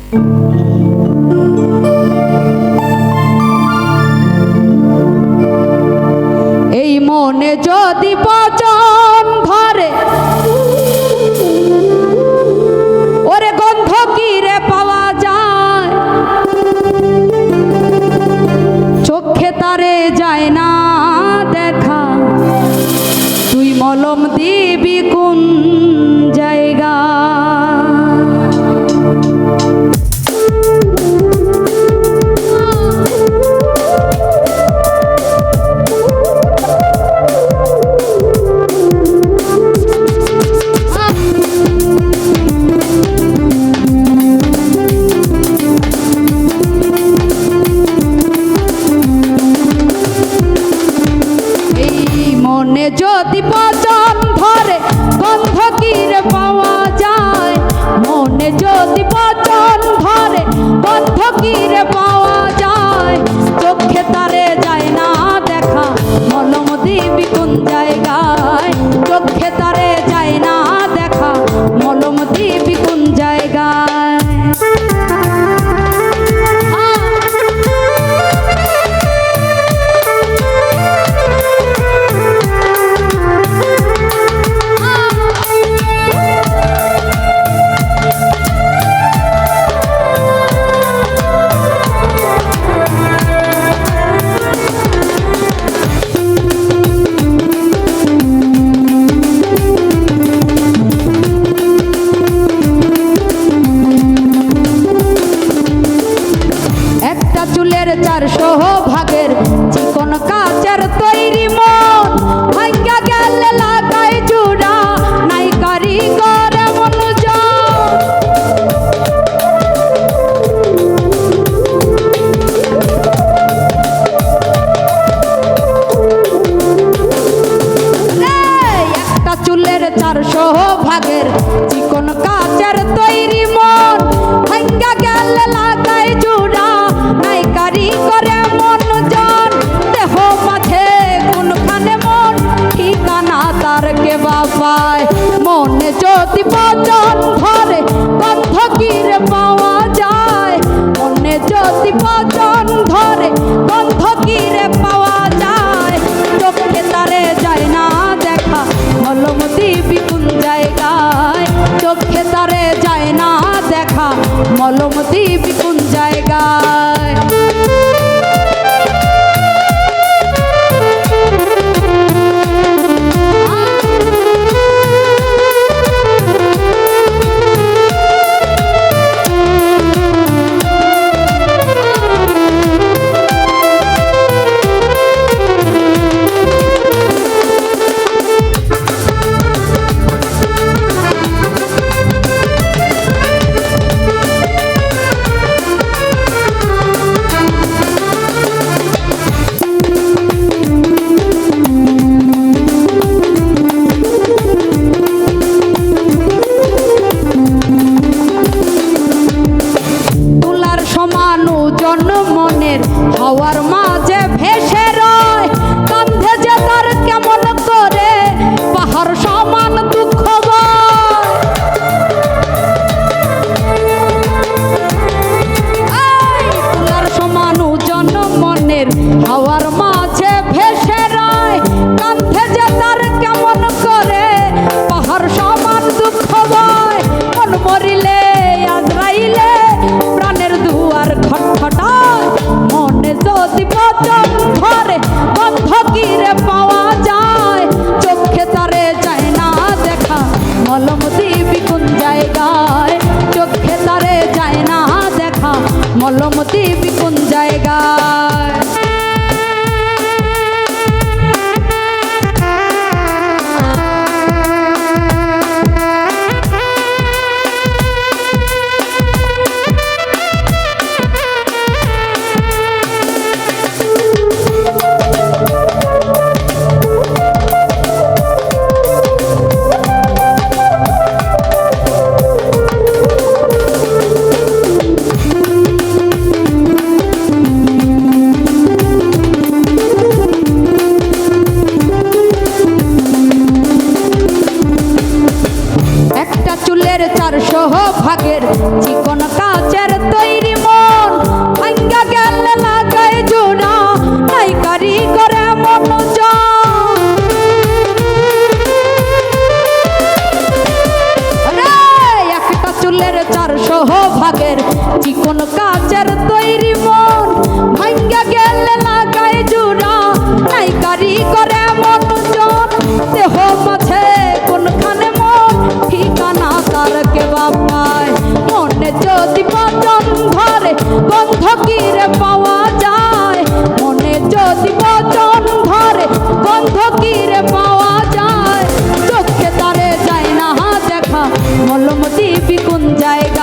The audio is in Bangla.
এই মনে যদি পচন ধরে ওরে গন্ধ কি রে পাওয়া যায়, চোখে তারে যায় না দেখা, তুই মলম দিবি কোন জায়গা। মনে যদি পচন ধরে গন্ধ কি রে পাওয়া যায়, মনে যদি পচন ধরে গন্ধ কি রে পাওয়া যায়, চোখে তারে যায় না দেখা, মলম দিবি কোন জায়গায়, চোখে তারে যায় না দেখা, মলম দিবি কোন জায়গায়। চুলের 400 ভাগের চিকন কাচের তৈরি মন, ভাঙ্গা গেলে লাগাই জুড়া নাই কারিগর মনোযোগ। একটা চুলের 400 ভাগের চিকন কাচের তৈরি মন, ভাঙ্গা গেলে লাগাই জুড়া নাই কারিগরে মন জন, দেহ মাঝে কোনখানে মন ঠিকানা তার কে বাপায়। মনে যদি পচন ধরে গন্ধ কি রে পাওয়া যায়, মনে যদি পচন ধরে গন্ধ কি রে পাওয়া যায়, চোখে তারে যায় না দেখা, মলম দিবি কোন জায়গায়, চোখে তারে যায় না দেখা, মলম দিবি কোন জায়গায়। ভাগের চিকন কাচের তৈরি মন ভাঙ্গা গেলে লাগায় জোড়া নাই কারিগরে মনোজন দেহ মাঝে কোনখানে মন ঠিকানা তার কে বাপায় মনে যদি বচন ধরে গন্ধ কিরে পাওয়া যায় মনে যদি বচন ধরে গন্ধ কিরে পাওয়া যায় চোখে তারে যায় না দেখা মলম দিবি কোন জায়গা